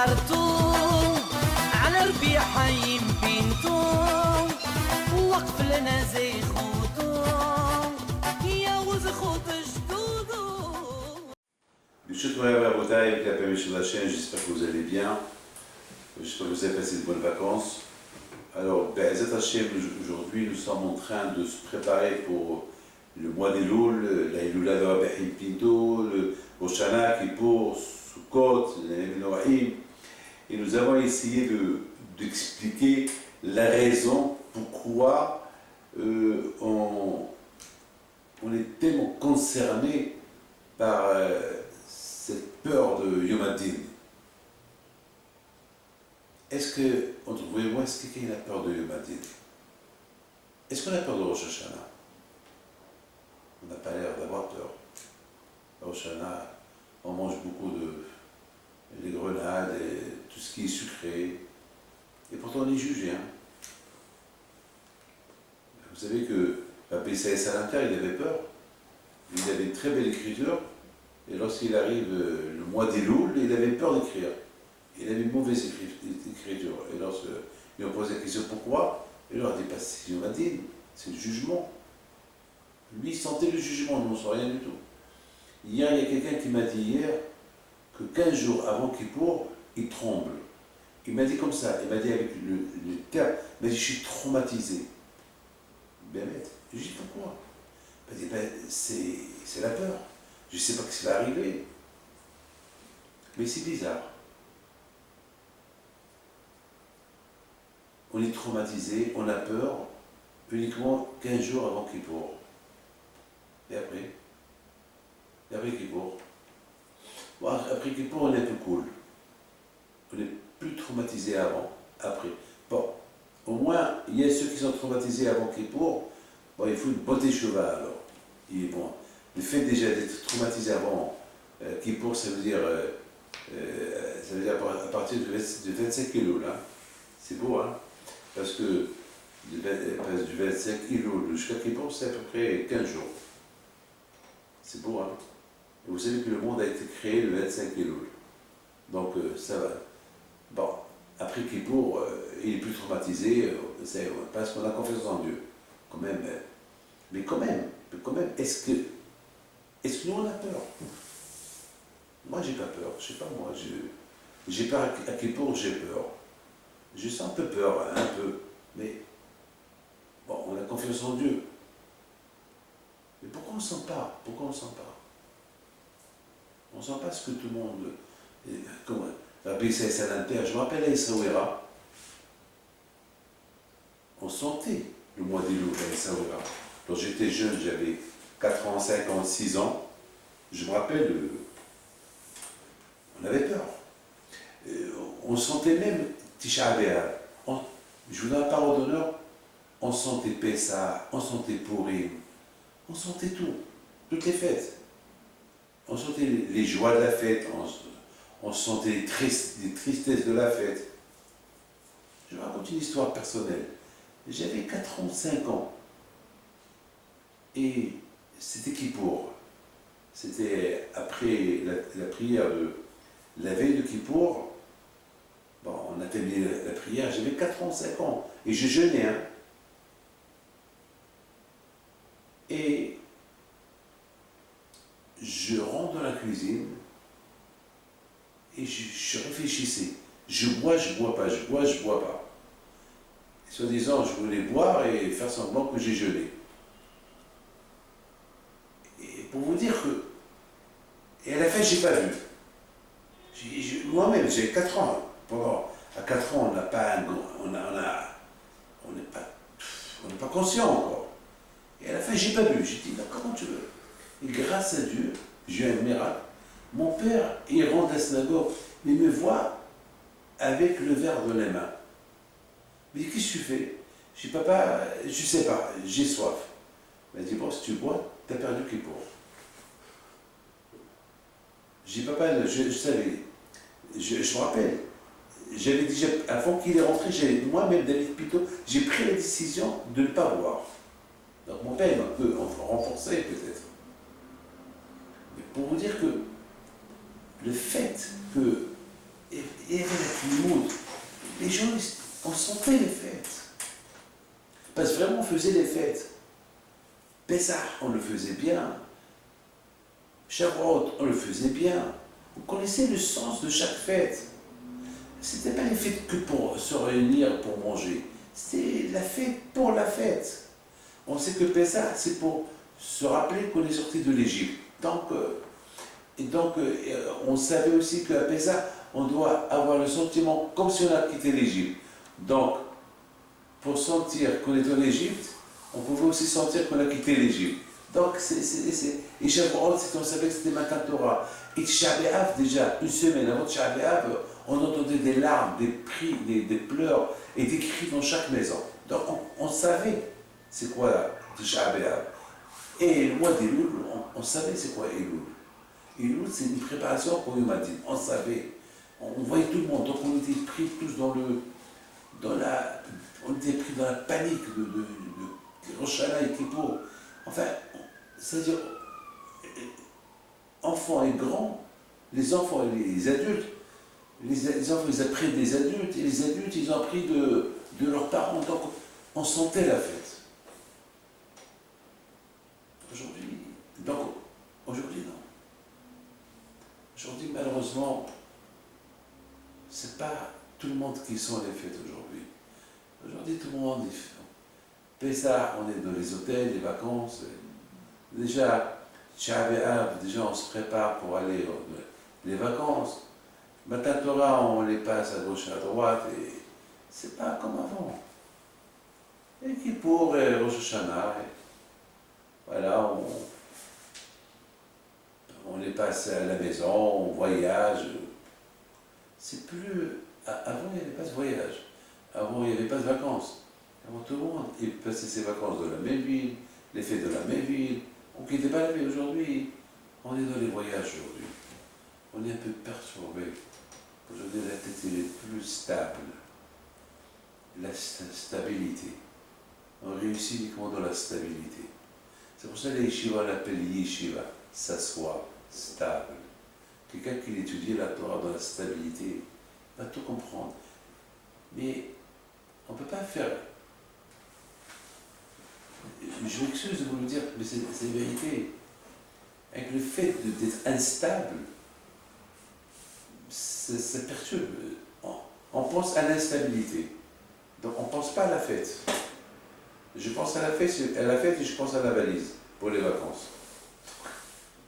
حارتو على ربيع يمكنتو وقف لنا زي خوتو يا وزخوت جدودو. Sur la chaîne, j'espère que vous allez bien. J'espère que vous avez passé de bonnes vacances. Alors, Be'ezat Hashem, aujourd'hui, nous sommes en train de se préparer pour le mois d'Elul, la Iloula de Rabbi Pinto, le Rosh Hashanah, Kippour, Sukkot, les Noaim. Et nous avons essayé d'expliquer la raison pourquoi on est tellement concerné par cette peur de Yom Hadin. Est-ce que, entre vous et moi, est-ce que quelqu'un a peur de Yom Hadin? Est-ce qu'on a peur de Rosh Hashanah? On n'a pas l'air d'avoir peur. Rosh Hashanah, on mange beaucoup les grenades, et tout ce qui est sucré. Et pourtant on est jugé. Hein. Vous savez que Rabbi Salanter, il avait peur. Il avait une très belle écriture. Et lorsqu'il arrive le mois d'Elul, il avait peur d'écrire. Il avait une mauvaise écriture. Et lorsqu'ils lui ont posé la question pourquoi, il leur a dit pas c'est Yom Hadin, c'est le jugement. Lui, il sentait le jugement, nous ne sait rien du tout. Hier, il y a quelqu'un qui m'a dit hier que 15 jours avant Kippour, il tremble. Il m'a dit comme ça, il m'a dit avec le terme, il m'a dit je suis traumatisé. Bien bête. Je lui ai dit pourquoi? Il m'a dit ben, c'est la peur. Je ne sais pas ce qui va arriver. Mais c'est bizarre. On est traumatisé, on a peur uniquement 15 jours avant Kippour. Et après Kippour. Bon, après Kippour, on est plus cool. On est plus traumatisé avant, après. Bon, au moins, il y a ceux qui sont traumatisés avant Kippour. Bon, il faut une beauté cheval alors. Et bon, le fait déjà d'être traumatisé avant Kippour, ça veut dire à partir de 25 kilos là. C'est beau, hein? Parce que du 25 kilos jusqu'à Kippour, c'est à peu près 15 jours. C'est beau, hein? Et vous savez que le monde a été créé le 25 kilos. Donc ça va. Bon, après Kippour, il est plus traumatisé, parce qu'on a confiance en Dieu. Quand même. Mais quand même, est-ce que nous on a peur? Moi j'ai pas peur, je sais pas moi, j'ai peur à Kippour, j'ai peur. Je sens un peu peur, un peu, mais bon, on a confiance en Dieu. Mais pourquoi on ne sent pas? Pourquoi on ne sent pas? On ne sent pas ce que tout le monde... Comment Rabbi Salanter, je me rappelle à Essaouira, on sentait le mois d'Elul à Essaouira. Quand j'étais jeune, j'avais 4 ans, 5 ans, 6 ans, je me rappelle, on avait peur. On sentait même Tisha B'Av. Je vous donne la parole d'honneur, on sentait Pessah, on sentait Purim, on sentait tout, toutes les fêtes. On sentait les joies de la fête, on sentait les tristesses de la fête. Je vous raconte une histoire personnelle. J'avais 4 ans, 5 ans. Et c'était Kippour. C'était après la prière de la veille de Kippour. Bon, on a terminé la prière, j'avais 4 ans, 5 ans. Et je jeûnais. Hein. Et je rentre dans la cuisine et je réfléchissais. Je bois pas, je bois pas. Et soi-disant, je voulais boire et faire semblant que j'ai jeûné. Et pour vous dire que... Et à la fin, j'ai pas vu. Moi-même, j'ai 4 ans. À 4 ans, on n'a pas... On n'est pas conscient encore. Et à la fin, j'ai pas vu. J'ai dit, non, comment tu veux? Et grâce à Dieu, j'ai eu un miracle. Mon père, il rentre à la synagogue, mais il me voit avec le verre dans les mains. Mais qu'est-ce que tu fais? Je dis, papa, je sais pas, j'ai soif. Il m'a dit, bon, si tu bois, tu as perdu Kippour. Je dis, papa, je savais, je me rappelle, j'avais déjà, avant qu'il est rentré, moi-même, David Pito, j'ai pris la décision de ne pas boire. Donc mon père m'a un peu renforcé peut-être. Mais pour vous dire que le fait que, il y avait la climoute. Les gens, on sentait les fêtes. Parce que vraiment, on faisait les fêtes. Pessah, on le faisait bien. Shavuot, on le faisait bien. On connaissait le sens de chaque fête. C'était pas les fêtes que pour se réunir, pour manger. C'était la fête pour la fête. On sait que Pessah, c'est pour se rappeler qu'on est sorti de l'Égypte. On savait aussi qu'à Pessah, on doit avoir le sentiment comme si on a quitté l'Égypte. Donc, pour sentir qu'on est en Égypte, on pouvait aussi sentir qu'on a quitté l'Égypte. Donc, et Shavuot, on savait que c'était Matan Torah. Et Tisha B'Av, déjà, une semaine avant Tisha B'Av, on entendait des larmes, des cris, des pleurs et des cris dans chaque maison. Donc, on savait c'est quoi Tisha B'Av. Et le mois d'Elul, on savait c'est quoi Elul. Elul, c'est une préparation pour Yom Hadin. On savait. On voyait tout le monde. Donc, on était pris tous on était pris dans la panique de Rosh Hashanah et Kippour. Enfin, c'est-à-dire, enfants et grands, les enfants et les adultes, les enfants ils apprennent des adultes, et les adultes ils ont appris de leurs parents. Donc, on sentait la fête. Aujourd'hui, non. Aujourd'hui, malheureusement, c'est pas tout le monde qui sent les fêtes aujourd'hui. Aujourd'hui, tout le monde est Pessah, on est dans les hôtels, les vacances. Déjà, Tisha B'Av, déjà on se prépare pour aller les vacances. Matan Torah, on les passe à gauche et à droite, et c'est pas comme avant. Et Kippour et Rosh Hashanah, voilà, on les passe à la maison, on voyage. C'est plus... Avant, il n'y avait pas de voyage. Avant, il n'y avait pas de vacances. Avant, tout le monde, il passait ses vacances dans la même ville, les fêtes de la même ville. On ne quittait pas la ville. Aujourd'hui, on est dans les voyages aujourd'hui. On est un peu perturbé. Aujourd'hui, la tête est plus stable. La stabilité. On réussit uniquement dans la stabilité. C'est pour ça que les yeshivas l'appellent yeshiva, s'asseoir, stable. Quelqu'un qui étudie la Torah dans la stabilité va tout comprendre. Mais on ne peut pas faire. Je m'excuse de vous le dire, mais c'est la vérité. Avec le fait d'être instable, ça perturbe. On pense à l'instabilité. Donc on ne pense pas à la fête. Je pense à la fête et je pense à la valise pour les vacances.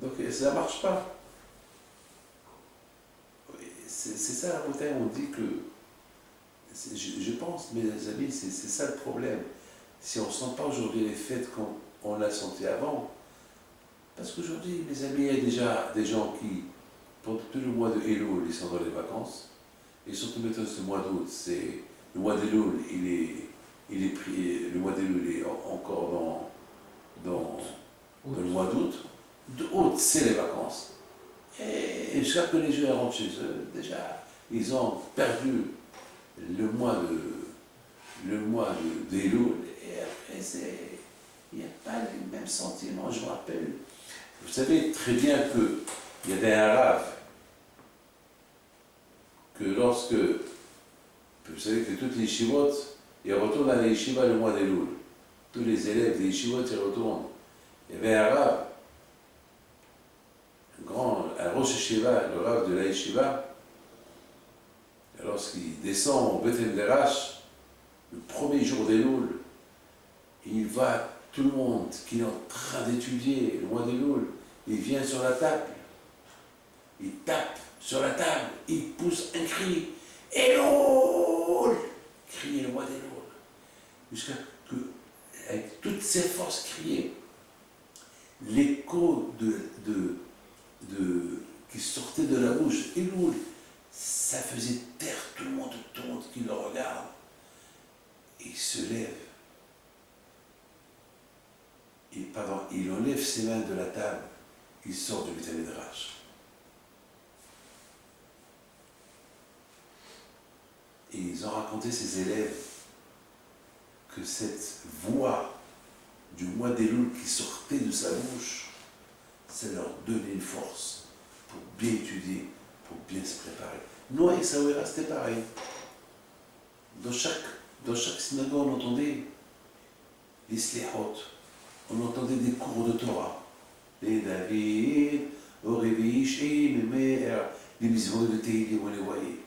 Donc ça ne marche pas. C'est ça la bouteille, on dit que... Je pense, mes amis, c'est ça le problème. Si on ne sent pas aujourd'hui les fêtes comme on l'a senti avant, parce qu'aujourd'hui, mes amis, il y a déjà des gens qui, pendant tout le mois de Elul, ils sont dans les vacances, et surtout maintenant ce mois d'août, c'est le mois d'Elul, il est pris, le mois d'Elul est encore dans le mois d'août. D'août, c'est les vacances. Et chaque que les gens rentrent chez eux, déjà, ils ont perdu le mois d'Elul, et après, il n'y a pas le même sentiment. Je me rappelle, vous savez très bien qu'il y avait un rave, que lorsque, vous savez que toutes les yeshivot, ils retournent à la yeshiva le mois d'Elul. Tous les élèves des yeshivot, ils retournent. Il y avait un rave, un Rosh Yeshiva, le rave de la yeshiva, lorsqu'il descend au Beth Midrash, le premier jour d'Elul, il voit tout le monde qui est en train d'étudier le mois d'Elul, il vient sur la table, il tape sur la table, il pousse un cri, Elul! Crier le mois d'Elul. Jusqu'à que, avec toutes ses forces, crier. L'écho qui sortait de la bouche, Elul, ça faisait taire tout le monde qui le regarde. Et il se lève. Il enlève ses mains de la table, il sort du Beth Midrash. Et ils ont raconté, ses élèves, que cette voix du mois d'Elul qui sortait de sa bouche, ça leur donnait une force pour bien étudier, pour bien se préparer. Nous, à Essaouira, c'était pareil. Dans chaque synagogue, on entendait les slihot, on entendait des cours de Torah. Les David, Orevi, Shim, les misvot de Tehillim, on les voyait.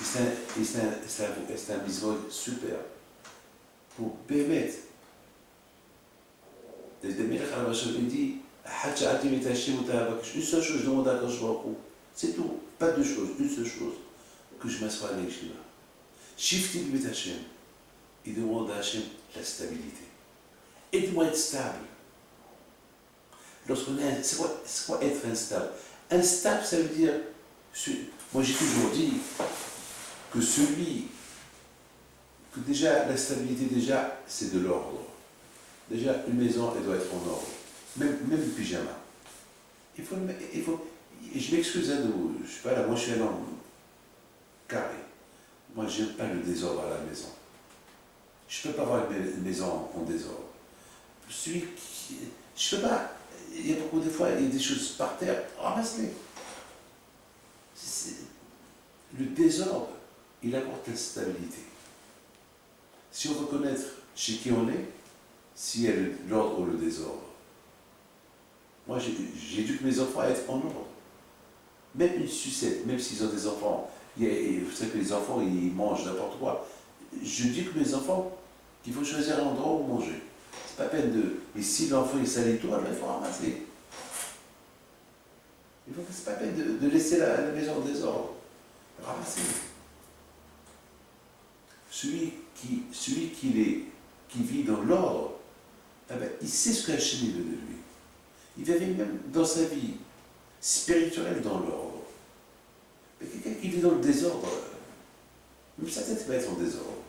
Et c'est un misvot super. Pour Bémet. Les Melech al-Bashar dit une seule chose, je demande à Akash Baruch Hu. C'est tout. Pas deux choses, une seule chose. Que je m'assoie à l'Yeshiva. Shifti B'Bet Hashem. Il demande à Hashem la stabilité. Aide-moi à être stable. Lorsqu'on est. C'est quoi être instable? Instable, ça veut dire. Moi, j'ai toujours dit que que déjà, la stabilité, déjà, c'est de l'ordre. Déjà, une maison, elle doit être en ordre. Même le pyjama. Il faut, je m'excuse, hein, je sais pas là, moi je suis un homme carré. Moi, j'aime pas le désordre à la maison. Je peux pas avoir une maison en désordre. Je peux pas. Il y a beaucoup de fois, il y a des choses par terre, ramasse-les. Le désordre, il apporte la stabilité. Si on veut connaître chez qui on est, s'il y a l'ordre ou le désordre. Moi, j'éduque mes enfants à être en ordre. Même une sucette, même s'ils ont des enfants, vous savez que les enfants, ils mangent n'importe quoi. Je dis que mes enfants, qu'il faut choisir un endroit où manger. C'est pas peine de... Mais si l'enfant il salit tout, alors il faut ramasser. C'est pas peine de laisser la maison en désordre. Ramasser. Celui qui vit dans l'ordre, eh ben, il sait ce que Hachem veut de lui. Il va vivre même dans sa vie spirituelle dans l'ordre. Mais quelqu'un qui vit dans le désordre, même sa tête va être en désordre.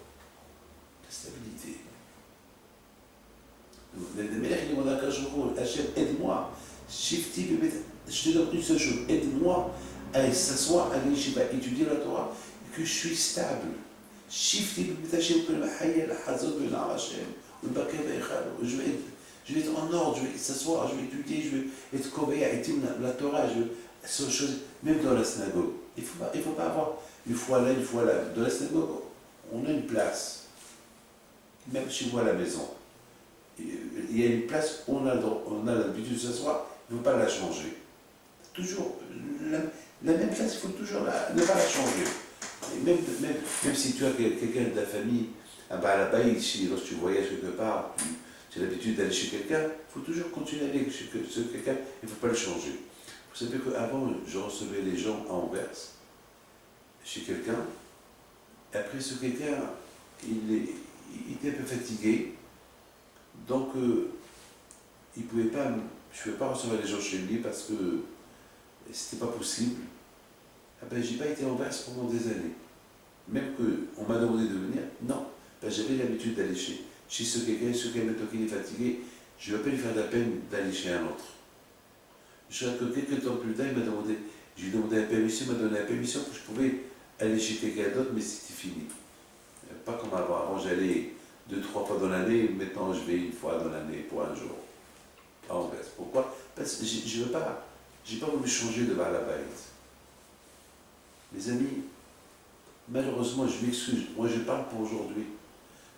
La stabilité. Le Melech il demande à Hachem, aide-moi. Shifti, je te donne une seule chose, aide-moi à s'asseoir à l'Yeshiva, étudier la Torah, que je suis stable. Shifti, je vais être en ordre, je vais s'asseoir, je vais étudier, je vais être kovéa, étudier la Torah, même dans la synagogue. Il ne faut pas avoir une fois là, une fois là. Dans la synagogue, on a une place. Même chez moi à la maison. Il y a une place où on a l'habitude de s'asseoir, il ne faut pas la changer. Toujours, la même place, il faut toujours ne pas la changer. Et même si tu as quelqu'un de ta famille, à la lorsque tu voyages quelque part, tu as l'habitude d'aller chez quelqu'un, il faut toujours continuer à aller chez quelqu'un, il ne faut pas le changer. Vous savez qu'avant, je recevais les gens à Anvers, chez quelqu'un, et après ce quelqu'un, il était un peu fatigué, donc je ne pouvais pas recevoir les gens chez lui parce que c'était pas possible. Je n'ai pas été à Anvers pendant des années. Même qu'on m'a demandé de venir, non. J'avais l'habitude d'aller chez ce quelqu'un, maintenant qu'il est fatigué, je ne vais pas lui faire de la peine d'aller chez un autre. Quelques temps plus tard, je lui ai demandé la permission, il m'a donné la permission que je pouvais aller chez quelqu'un d'autre, mais c'était fini. Pas comme avant. Avant, j'allais 2-3 fois dans l'année, maintenant je vais une fois dans l'année pour un jour. À Anvers. Pourquoi? Parce que je n'ai pas voulu changer de Baal Habayit. Mes amis, malheureusement, je m'excuse, moi je parle pour aujourd'hui.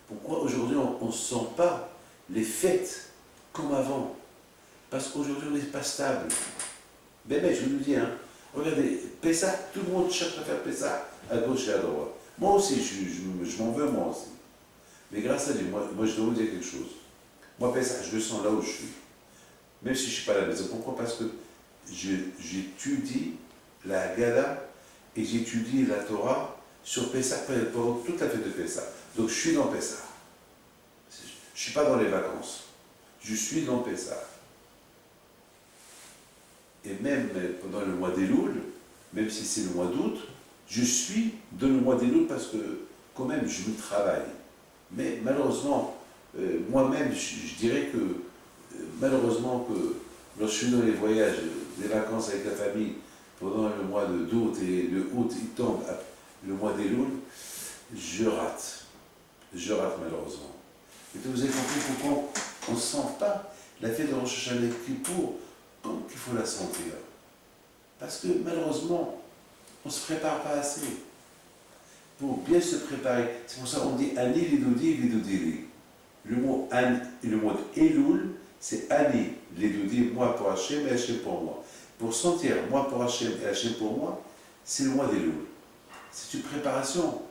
Pourquoi aujourd'hui on ne sent pas les fêtes comme avant? Parce qu'aujourd'hui on n'est pas stable. Mais je vous le dis, hein, regardez, Pessah, tout le monde cherche à faire Pessah à gauche et à droite. Moi aussi, je m'en veux moi aussi. Mais grâce à Dieu, moi je dois vous dire quelque chose. Moi Pessah, je le sens là où je suis. Même si je ne suis pas à la maison. Pourquoi? Parce que j'étudie la Haggadah et j'étudie la Torah sur Pessah pendant toute la fête de Pessah. Donc je suis dans Pessah. Je ne suis pas dans les vacances. Je suis dans Pessah. Et même pendant le mois d'Elul, même si c'est le mois d'août, je suis dans le mois d'Elul parce que quand même je me travaille. Mais malheureusement, moi-même, je dirais que malheureusement que lorsque je suis dans les voyages, les vacances avec la famille, pendant le mois d'août et le août, il tombe le mois d'Elul, je rate. Je rate malheureusement. Et vous avez compris pourquoi on ne sent pas la fête de Rosh Hashanah Kippour comme qu'il faut la sentir. Parce que malheureusement, On ne se prépare pas assez. Pour bien se préparer, c'est pour ça qu'on dit Ani Lidoudi Lidodili. Le mot Elul, c'est Ani Lidoudi, moi pour Hachem et Hachem pour moi. Pour sentir moi pour Hachem et Hachem pour moi, c'est le mois d'Elul. C'est une préparation.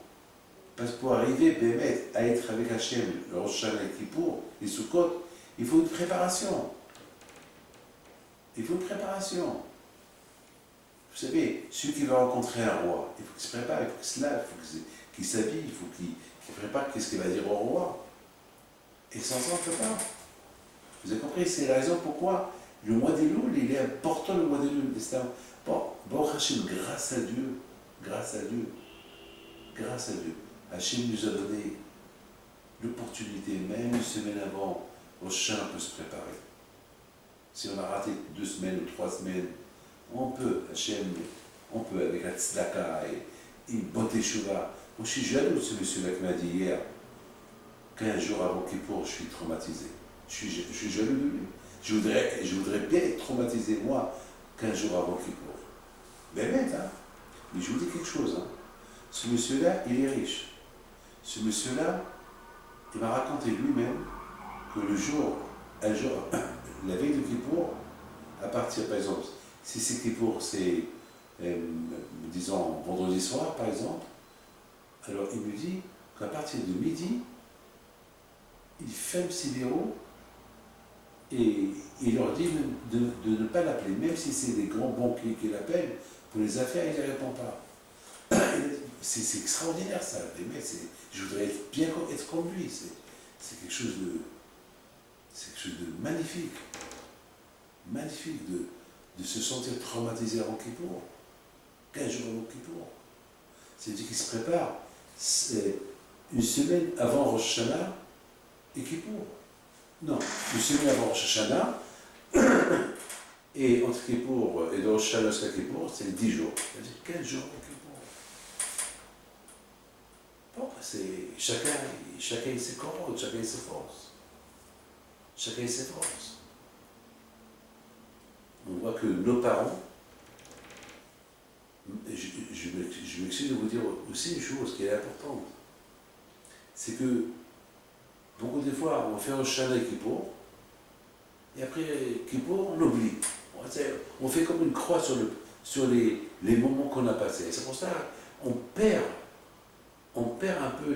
Parce que pour arriver Bémet, à être avec Hachem, le Rosh Hashanah et Kippour, les Sukkot, il faut une préparation. Il faut une préparation. Vous savez, celui qui va rencontrer un roi, il faut qu'il se prépare, il faut qu'il se lave, il faut qu'il s'habille, il faut qu'il prépare qu'est-ce qu'il va dire au roi. Et sans ça, on ne peut pas. Vous avez compris, c'est la raison pourquoi le mois d'Elul, il est important le mois d'Elul. Bon, Hachem, grâce à Dieu, grâce à Dieu, grâce à Dieu, Hachem nous a donné l'opportunité, même une semaine avant, au chien peut se préparer. Si on a raté 2 semaines ou 3 semaines, on peut, Hachem, on peut avec la tzedaka et une bonne teshuva. Moi, je suis jaloux de ce monsieur-là qui m'a dit hier, 15 jours avant Kippour, je suis traumatisé. Je suis jaloux de lui. Je voudrais bien être traumatisé, moi, 15 jours avant Kippour. Ben bête, hein. Mais je vous dis quelque chose, hein. Ce monsieur-là, il est riche. Ce monsieur-là, il m'a raconté lui-même que un jour, la veille de Kippour, à partir, par exemple, si c'est Kippour, c'est, disons, vendredi soir, par exemple, alors il me dit qu'à partir de midi, il ferme ses bureaux et il leur dit de ne pas l'appeler, même si c'est des grands banquiers qui l'appellent, pour les affaires, il ne répond pas. C'est extraordinaire ça, mais je voudrais bien être comme lui, c'est quelque chose de magnifique, magnifique de se sentir traumatisé avant Kippour, 15 jours avant Kippour. C'est-à-dire qu'il se prépare une semaine avant Rosh Hashanah et Kippour. Non, une semaine avant Rosh Hashanah, et entre Kippour et de Rosh Hashanah jusqu'à Kippour, c'est 10 jours, c'est-à-dire 15 jours avant Kippour. Bon, chacun a ses cordes, chacun a ses forces. Chacun a ses forces. On voit que nos parents, je m'excuse de vous dire aussi une chose qui est importante, c'est que beaucoup de fois, on fait un Rosh Hashanah et Kippour, et après Kippour, on oublie. On fait comme une croix sur les moments qu'on a passés. C'est pour ça qu'on perd un peu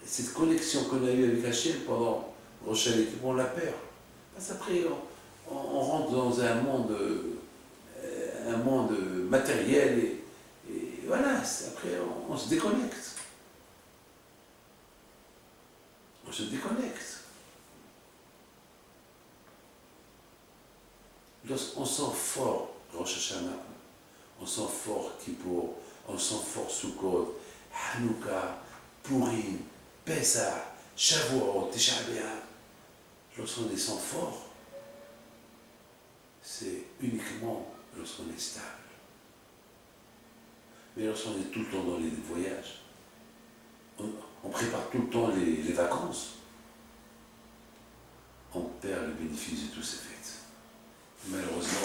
cette connexion qu'on a eue avec Hachem pendant Rosh Hashanah et Kippour, on la perd. Parce qu'après, on rentre dans un monde matériel et voilà, après on se déconnecte. On se déconnecte. Lorsqu'on sent fort Rosh Hashanah, on sent fort Kippour, on sent fort Sukkot, Hanouka, Purim, Pesach, Shavuot, Tisha B'Av. Lorsqu'on est sent fort, c'est uniquement lorsqu'on est stable. Mais lorsqu'on est tout le temps dans les voyages, on prépare tout le temps les vacances, on perd le bénéfice de tous ces fêtes. Malheureusement,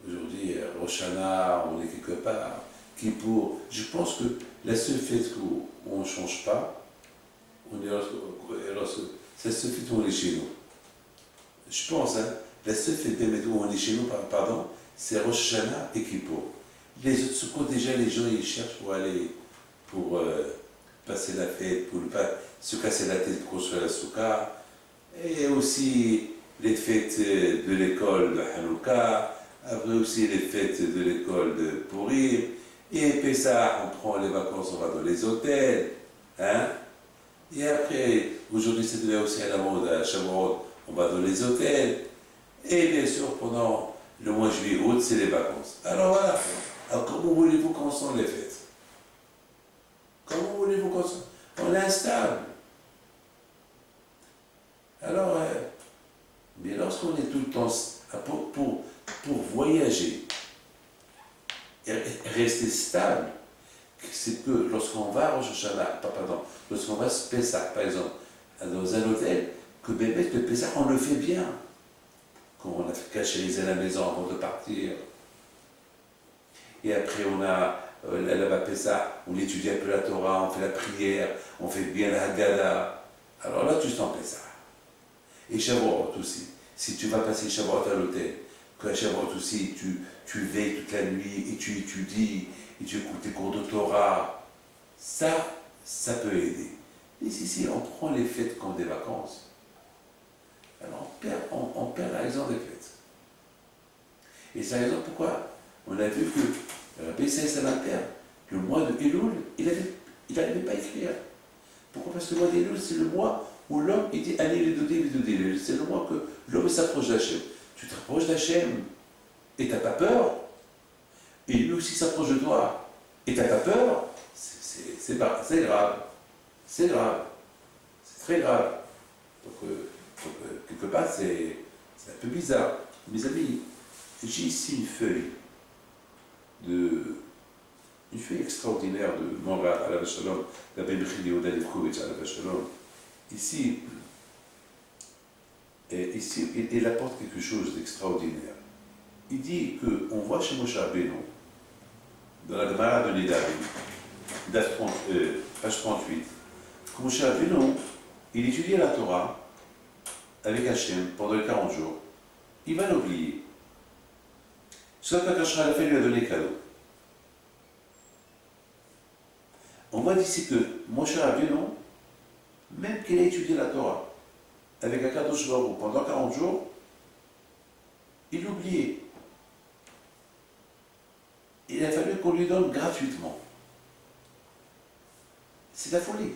aujourd'hui, Rosh Hashanah, on est quelque part, Kippour. Je pense que la seule fête où on ne change pas, c'est la seule fête où on est chez nous. Je pense, hein, la seule fête où on est chez nous, pardon, c'est Rosh Hashanah et Kippour. Les autres secours, déjà, les gens, ils cherchent pour passer la fête, pour ne pas se casser la tête pour construire la soukha. Et aussi les fêtes de l'école de Hanouka, après aussi les fêtes de l'école de Purim. Et Pessah, on prend les vacances, on va dans les hôtels. Hein? Et après, aujourd'hui, c'est devenu aussi à la mode à Shavuot, on va dans les hôtels. Et bien sûr, pendant le mois juillet-août, c'est les vacances. Alors voilà. Alors comment voulez-vous qu'on sent les fêtes? Comment voulez-vous qu'on sent? On est instable. Alors, mais lorsqu'on est tout le temps pour voyager et rester stable, c'est que lorsqu'on va à Rosh Hashanah, lorsqu'on va à Pessah, par exemple, dans un hôtel, que bébé, le Pessah, on le fait bien. Comme on a fait cachériser la maison avant de partir. et après on a là-bas Pessah, on étudie un peu la Torah, on fait la prière, on fait bien la Haggadah. Alors là, tu sens Pessah. Et Shavuot aussi. Si tu vas passer Shavuot à l'hôtel, que à Shavuot aussi, tu veilles toute la nuit et tu étudies, et tu écoutes tes cours de Torah, ça peut aider. Mais si on prend les fêtes comme des vacances, alors on perd la raison des fêtes. Et c'est la raison pourquoi on a vu que Rabbi Salamter, le mois de Elul, il n'arrivait pas à écrire. Pourquoi? Parce que le mois d'Elul, c'est le mois où l'homme, il dit allez les Dodé. C'est le mois que l'homme s'approche d'Hachem. Tu te rapproches d'Hachem et tu n'as pas peur. Et lui aussi s'approche de toi et tu n'as pas peur. C'est grave. C'est grave. C'est très grave. Donc, quelque part, c'est un peu bizarre. Mes amis, j'ai ici une feuille extraordinaire de Morat à la Shalom, d'Abbé Michel Yehuda Levkovitch à la Shalom. Ici, il apporte quelque chose d'extraordinaire. Il dit qu'on voit chez Moshe Rabbeinu, dans la Gemara de Nedarim, page 38, que Moshe Rabbeinu, il étudiait la Torah avec Hachem pendant les 40 jours. Il va l'oublier. Sauf qu'Akash Ralafel lui a donné cadeau. On voit d'ici que Moshe Rabbeinu, même qu'il a étudié la Torah avec Akadosh Baruch Hu pendant 40 jours, il l'oubliait. Il a fallu qu'on lui donne gratuitement. C'est la folie.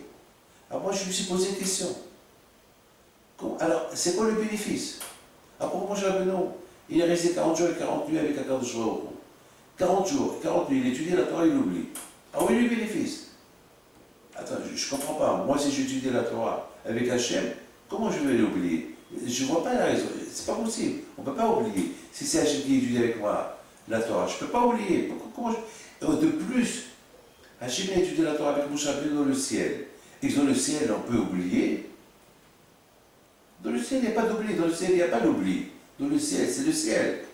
Alors moi je me suis posé une question. Alors, c'est quoi le bénéfice? Après Moshe Rabbeinu, il est resté 40 jours et 40 nuits avec Akadosh Baruch Hu. 40 jours et 40 nuits, il étudie la Torah, il l'oublie. Ah oui, le bénéfice. Attends, je ne comprends pas. Moi, si j'étudie la Torah avec Hachem, comment je vais l'oublier? Je ne vois pas la raison. C'est pas possible. On ne peut pas oublier. Si c'est Hachem qui étudie avec moi la Torah, je ne peux pas oublier. De plus, Hachem a étudié la Torah avec Moshe Rabbeinu dans le ciel. Et dans le ciel, on peut oublier. Dans le ciel, il n'y a pas d'oubli. Dans le ciel, il n'y a pas d'oubli. Dans le ciel, c'est le ciel.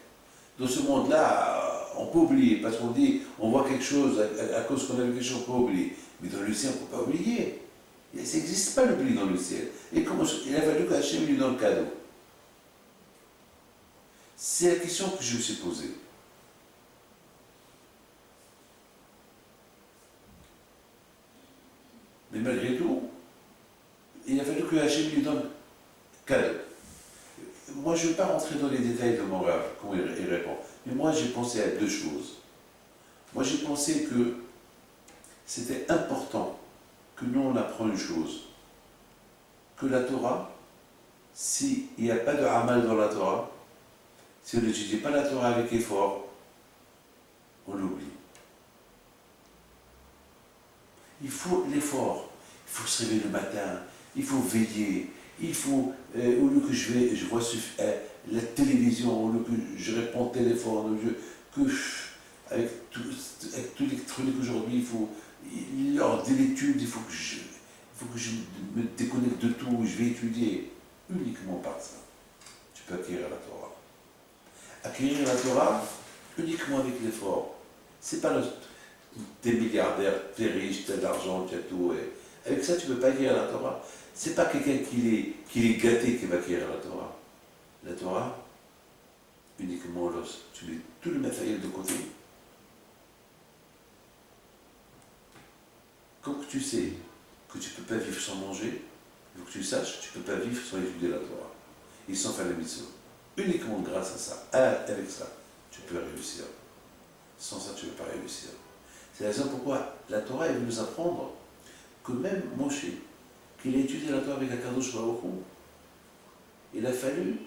Dans ce monde-là, on peut oublier. Parce qu'on dit, on voit quelque chose, à cause qu'on a vu quelque chose, on peut oublier. Mais dans le ciel, on ne peut pas oublier. Ça n'existe pas l'oubli dans le ciel. Et comment il a fallu qu'Hachem lui donne le cadeau. C'est la question que je me suis posée. Mais malgré tout, il a fallu que Hachem lui donne cadeau. Moi, je ne vais pas rentrer dans les détails de mon rêve, comment il répond. Mais moi, j'ai pensé à deux choses. Moi, j'ai pensé que c'était important que nous, on apprend une chose. Que la Torah, s'il n'y a pas de Hamal dans la Torah, si on n'étudie pas la Torah avec effort, on l'oublie. Il faut l'effort. Il faut se réveiller le matin. Il faut veiller. Il faut, au lieu que je vois la télévision, au lieu que je réponds au téléphone, au lieu que avec tout l'électronique aujourd'hui, il faut lors de l'étude, il faut que je me déconnecte de tout, je vais étudier uniquement par ça. Tu peux acquérir la Torah. Acquérir la Torah uniquement avec l'effort. C'est pas des milliardaires, t'es riche, t'as de l'argent, tu as tout. Et avec ça, tu ne peux pas acquérir la Torah. C'est pas quelqu'un qui est gâté qui va acquérir la Torah. La Torah, uniquement lorsque tu mets tout le matériel de côté. Quand tu sais que tu ne peux pas vivre sans manger, il faut que tu saches que tu ne peux pas vivre sans étudier la Torah. Et sans faire la mitzvah. Uniquement grâce à ça, avec ça, tu peux réussir. Sans ça, tu ne peux pas réussir. C'est la raison pourquoi la Torah est venue nous apprendre que même Moshe, qu'il a étudié la Torah avec Akadosh Baruch Hu, il a fallu,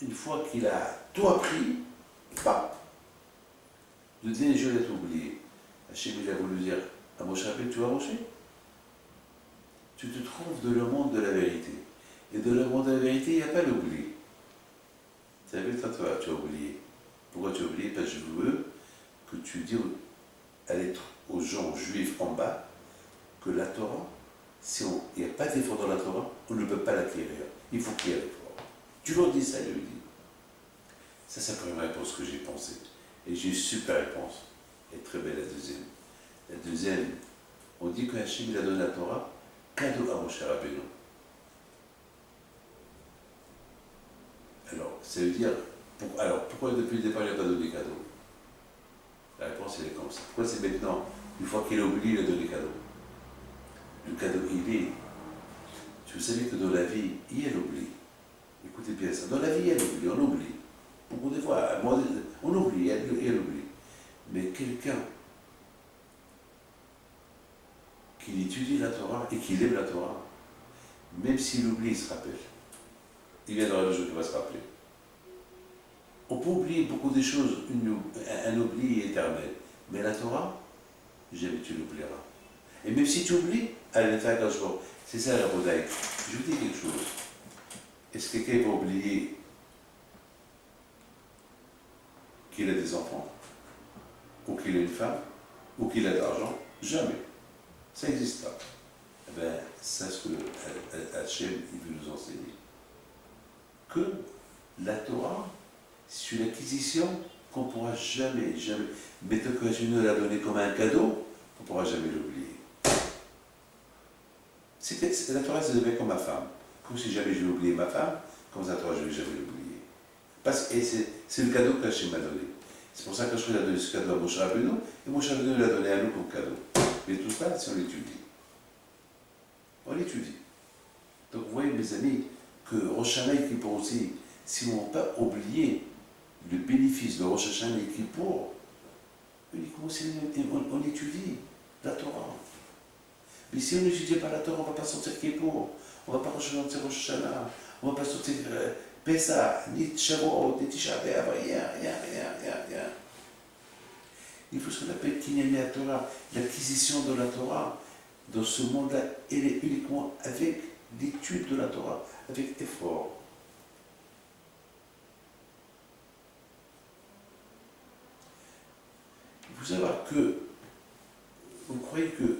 une fois qu'il a tout appris, le dernier jour, il a tout oublié. Hachem, il a voulu dire à Moshe Rabbeinu, tu vois Moshe, tu te trouves dans le monde de la vérité. Et dans le monde de la vérité, il n'y a pas l'oubli. Tu as vu, toi, tu as oublié. Pourquoi tu as oublié? Parce que je veux que tu dises aux gens juifs en bas que la Torah, si il n'y a pas d'effort dans la Torah, on ne peut pas l'acquérir. Il faut qu'il y ait l'effort. Tu leur dis ça, il lui dit. Ça, c'est la première réponse que j'ai pensée. Et j'ai eu une super réponse. est très belle, la deuxième. La deuxième, on dit que Hachem, il a donné la Torah, cadeau à Moshe Rabbeinu. Alors, ça veut dire, pourquoi depuis le départ, il n'a pas donné cadeau? La réponse, elle est comme ça. Pourquoi c'est maintenant, une fois qu'il a oublié, il a donné cadeau? Le cadeau, il est. Vous savez que dans la vie, il y a l'oubli. Écoutez bien ça. Dans la vie, il y a l'oubli, on oublie. Beaucoup de fois, on oublie, il y a l'oubli. Mais quelqu'un qui étudie la Torah et qui aime la Torah, même s'il oublie, il se rappelle. Il viendra le jour qu'il va se rappeler. On peut oublier beaucoup de choses, un oubli éternel. Mais la Torah, jamais tu l'oublieras. Et même si tu oublies, allez, fais attention. C'est ça la Bouddhaïque. Je vous dis quelque chose. Est-ce que quelqu'un va oublier qu'il a des enfants, ou qu'il a une femme, ou qu'il a de l'argent? Jamais. Ça n'existe pas. Eh bien, c'est ce que Hachem veut nous enseigner. Que la Torah, c'est une acquisition qu'on ne pourra jamais, mais tant que Hachem nous l'a donné comme un cadeau, on ne pourra jamais l'oublier. La Torah, c'est devenu comme ma femme. Comme si jamais je vais oublier ma femme, comme ça, la Torah, je ne vais jamais l'oublier. Parce que c'est le cadeau qu'Hachem m'a donné. C'est pour ça qu'Hachem a donné ce cadeau à Moshe Rabbeinu, et Moshe Rabbeinu l'a donné à nous comme cadeau. Mais tout ça, si on l'étudie. On l'étudie. Donc vous voyez, mes amis, que Rosh Hashanah et Kippour aussi, si on n'a pas oublié le bénéfice de Rosh Hashanah et Kippour, uniquement on étudie la Torah. Mais si on n'étudie pas la Torah, on ne va pas sortir Kippour, on ne va pas sortir Rosh Hashanah, on ne va pas sortir Pessah, ni Shavuot, ni Tisha B'Av, rien. Il faut ce qu'on appelle Kinyan Torah, l'acquisition de la Torah. Dans ce monde-là, elle est uniquement avec l'étude de la Torah, avec effort. Il faut savoir que, vous croyez que,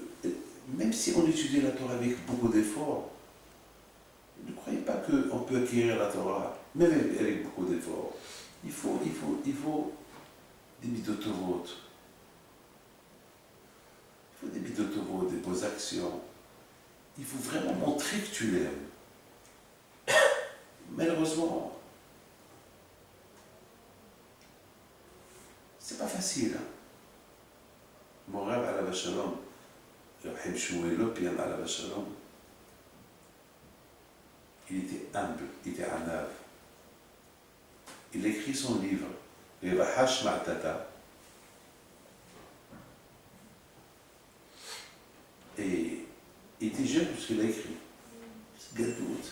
même si on étudie la Torah avec beaucoup d'efforts, ne croyez pas qu'on peut acquérir la Torah, même avec beaucoup d'efforts. Il faut des midotov. Il faut des midotov, des bonnes actions. Il faut vraiment montrer que tu l'aimes. Malheureusement, c'est pas facile. Mon rêve à la Shalom, Rahim Shmuel Lopian à la Shalom, il était humble, il était anav. Il écrit son livre, Revahash Ma'tata, et il était jeune puisqu'il a écrit. Gadout,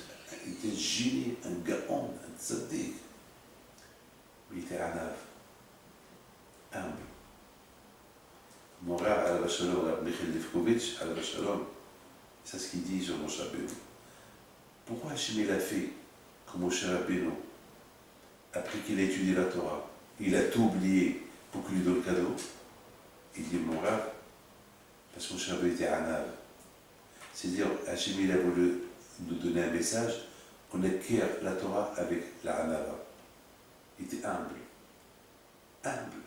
il était génie, un gaon, un tzaddik. Il était anav, humble. Mon rêve à la Shalom, Michael Lefkovitch à la Shalom, c'est ce qu'il dit sur Moshe Rabbeinu. Pourquoi Hachem l'a fait comme Moshe Rabbeinu, après qu'il a étudié la Torah, il a tout oublié pour qu'il lui donne le cadeau? Il dit mon rêve, parce que Moshe Rabbeinu était anav. C'est-à-dire, Hachem a voulu nous donner un message, on acquiert la Torah avec la anava. Il était humble. Humble.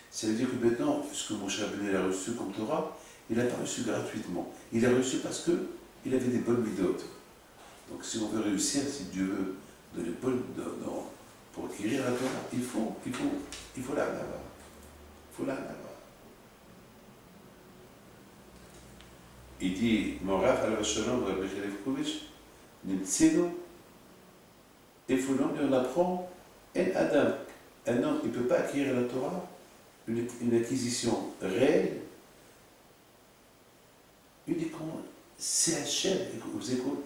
Ça veut dire que maintenant, ce que Moshe Rabbeinu a reçu comme Torah, il n'a pas reçu gratuitement. Il a reçu parce qu'il avait des bonnes midotes. Donc si on veut réussir, si Dieu veut donner bonnes pour acquérir la Torah, il faut la anava. Il faut la anava. Il dit, mon Rav à la Shalom, Rabbi Lefkovitch, Nimtsino, et on apprend, un Adam, un homme, il ne peut pas acquérir la Torah, une acquisition réelle, uniquement c'est Hachem, vous écoutez,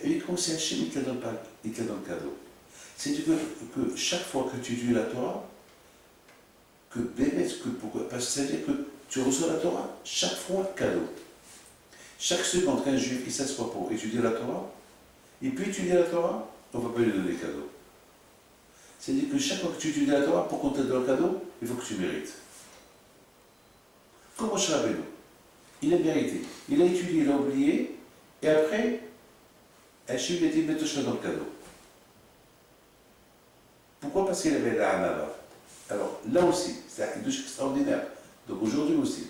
uniquement c'est Hachem, il te donne cadeau. C'est-à-dire que chaque fois que tu étudies la Torah, parce que ça veut dire que tu reçois la Torah, chaque fois cadeau. Chaque seconde qu'un juif il s'assoit pour étudier la Torah, et puis étudier la Torah, on ne va pas lui donner cadeau. C'est-à-dire que chaque fois que tu étudies la Torah, pour qu'on te donne le cadeau, il faut que tu mérites. Comme Moshe Rabbeinu, il a mérité. Il a étudié, il a oublié, et après, Hachem lui a dit, mets-toi dans le cadeau. Pourquoi? Parce qu'il avait la Hanava. Alors, là aussi, c'est un kiddush extraordinaire. Donc aujourd'hui aussi,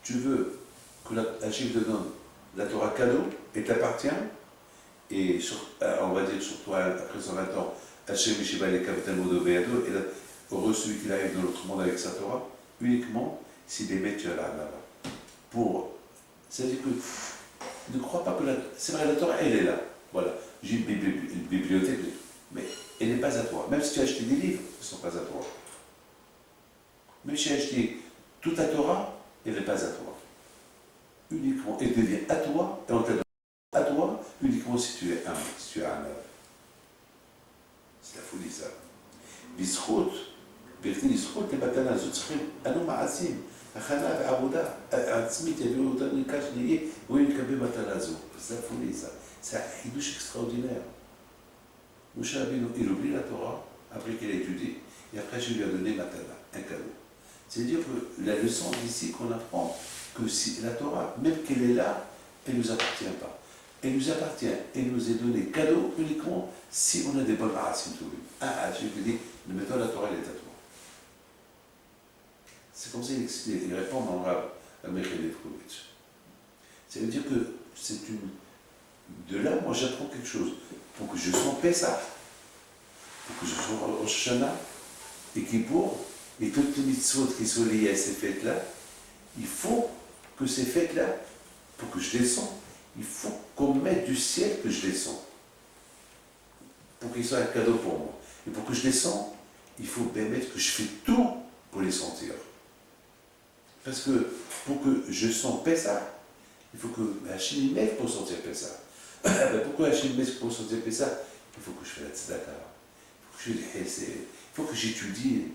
tu veux que Hachem te donne la Torah cadeau et t'appartient, et on va dire sur toi, après 120 ans, Hachem Yeshiva les Kapital Modo Beado, et heureux celui qui arrive dans l'autre monde avec sa Torah, uniquement si des bêtes tu as là-bas. C'est-à-dire que ne crois pas que c'est vrai, la Torah, elle est là. Voilà, j'ai une bibliothèque, mais elle n'est pas à toi. Même si tu as acheté des livres, ils ne sont pas à toi. Même si tu as acheté toute la Torah, elle n'est pas à toi. Uniquement, elle devient à toi, et on te donne à toi, uniquement si tu es un, si tu es un œuvre. C'est la folie, ça. Bisrout, Birti Bisrout, les batanas, Zoutschrim, Anou Ma'asim, Achana, Arouda, Atzmit, Yaviou, Tani, Kash, Lié, oui, le Kabé Batalazo. C'est la folie, ça. C'est un hidouche extraordinaire. Moshe Rabbeinu, il oublie la Torah, après qu'il a étudié, et après je lui ai donné Matana, un cadeau. C'est-à-dire que la leçon d'ici qu'on apprend, que si la Torah, même qu'elle est là, elle ne nous appartient pas. Elle nous appartient, elle nous est donnée cadeau uniquement si on a des bonnes racines tout lui. Je te dis, maintenant la Torah elle est à toi. C'est comme ça qu'il répond en arabe à Michael Lefkowitz. Ça veut dire que c'est une. De là, moi j'apprends quelque chose. Pour que je sois Pessah, pour que je sois Rosh Hashanah, et Kippour, et toutes les mitzvot qui sont liées à ces fêtes-là, il faut que ces fêtes-là, pour que je descende, il faut qu'on mette du ciel que je descends. Pour qu'il soit un cadeau pour moi. Et pour que je descende, il faut bien mettre que je fais tout pour les sentir. Parce que pour que je sente Pessah, il faut que Hachem m'aide pour sentir Pessah. Pourquoi Hachem m'aide pour sentir Pessah? Il faut que je fasse la tzedaka. Il faut que je fasse il faut que j'étudie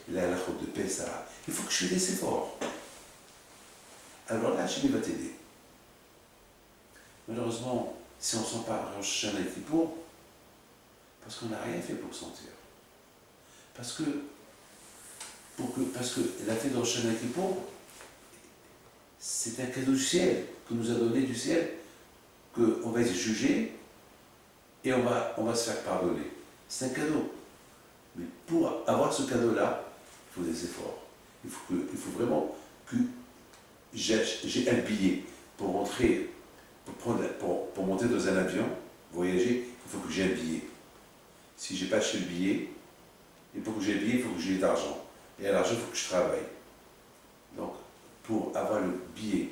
la halachot de Pessah. Il faut que je fasse des efforts. Alors là, Hachem va t'aider. Malheureusement, si on ne sent pas Rosh Hashanah et Kippour, parce qu'on n'a rien fait pour sentir. Parce que la fête de Rosh Hashanah et Kippour, c'est un cadeau du ciel, que nous a donné du ciel, qu'on va être jugé et on va se faire pardonner. C'est un cadeau. Mais pour avoir ce cadeau-là, il faut des efforts. Il faut vraiment que j'ai un billet pour rentrer, pour monter dans un avion, voyager, il faut que j'ai un billet. Si je n'ai pas acheté le billet, et pour que j'ai le billet, il faut que j'ai de l'argent. Et à l'argent, il faut que je travaille. Donc, pour avoir le billet,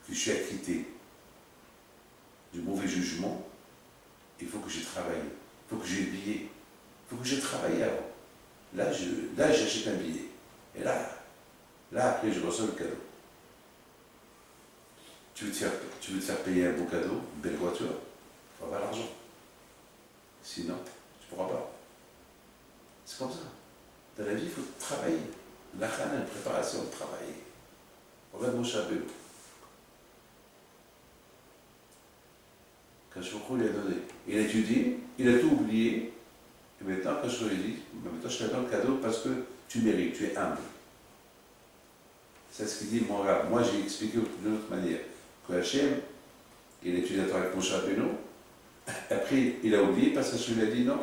que je suis acquitté du mauvais jugement, il faut que j'ai travaillé. Il faut que j'ai le billet. Il faut que j'ai travaillé avant. Là, j'achète un billet. Et là, après, je reçois le cadeau. Tu veux te faire payer un beau cadeau, une belle voiture, il faut avoir l'argent. Sinon, tu ne pourras pas. C'est comme ça. Dans la vie, il faut travailler. La khana, une préparation de travailler. Regarde mon Rabbeinu. Quand je lui a donné, il a étudié, il a tout oublié, et maintenant, quand je lui ai dit, maintenant je te donne le cadeau parce que tu mérites, tu es humble. C'est ce qu'il dit, moi j'ai expliqué d'une autre manière, que Hachem, il a étudié avec mon Rabbeinu, après il a oublié parce que je lui ai dit non,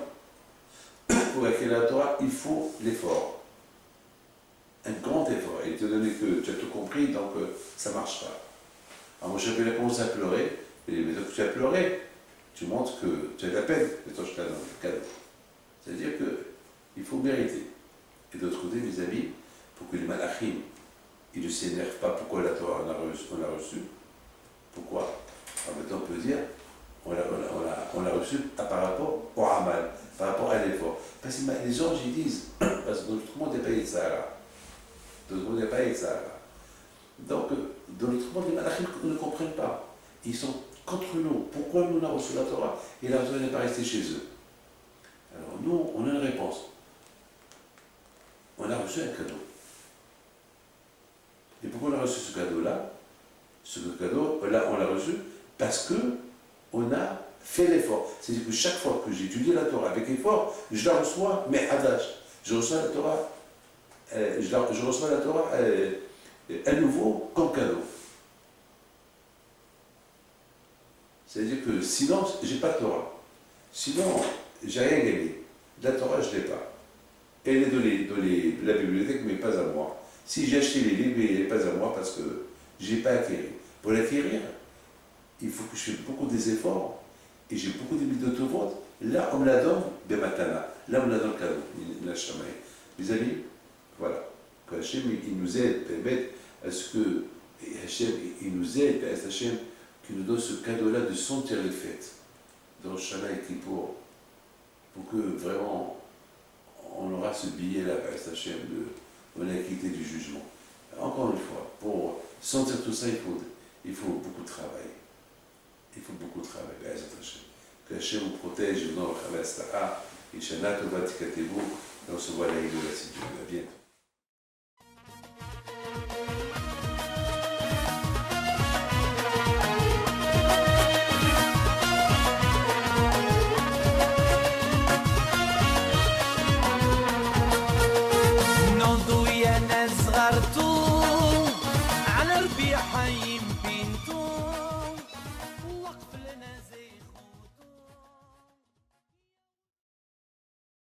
pour acquérir la Torah, il faut l'effort. Un grand effort. Il te donné que tu as tout compris, donc ça ne marche pas. Alors mon Rabbeinu a commencé à pleurer, il dit, mais donc tu as pleuré, tu montres que tu as de la peine, maintenant je te donne le cadeau. C'est-à-dire qu'il faut mériter. Et d'autre côté, mes amis, pour que les malachim, ils ne s'énervent pas pourquoi la Torah on l'a reçue. Pourquoi? Alors maintenant on peut dire, on l'a reçu par rapport au Hamal, par rapport à l'effort. Parce que les gens, ils disent, parce que dans l'autre monde, il n'y a pas de Sahara. Dans l'autre monde, il n'y a pas de Sahara. Donc, dans l'autre monde, les malachim ne comprennent pas. Ils sont contre nous. Pourquoi nous on a reçu la Torah et la Torah n'est pas restée chez eux? Alors nous, on a une réponse. On a reçu un cadeau. Et pourquoi on a reçu ce cadeau-là? Ce cadeau-là, on l'a reçu parce que on a fait l'effort. C'est-à-dire que chaque fois que j'étudie la Torah avec effort, je la reçois, mais Hadash. Je reçois la Torah, je reçois la Torah à nouveau comme cadeau. C'est-à-dire que sinon, j'ai pas de Torah. Sinon, j'ai rien gagné. La Torah, je ne l'ai pas. Elle est de la bibliothèque, mais pas à moi. Si j'ai acheté les livres, elle n'est pas à moi parce que je n'ai pas acquéri. Pour l'acquérir, il faut que je fasse beaucoup des efforts et j'ai beaucoup de d'autovote. Là, on me la donne, ben matana. Là, on me la donne cadeau. La chamaille. Mes amis, voilà. Que Hachem, il nous aide, permet à ce que Hachem, il nous aide, à Hachem, qui nous donne ce cadeau-là de sentir les fêtes dans Shana et Kippour, pour que vraiment on aura ce billet-là, Hachem, de l'acquitté du jugement. Encore une fois, pour sentir tout ça, il faut beaucoup de travail. Il faut beaucoup de travail, Hachem. Que Hachem vous protège, vous donne le travail, et Shana Tova Tikatevou, et on se voit là, il est là, si Dieu veut. À bientôt.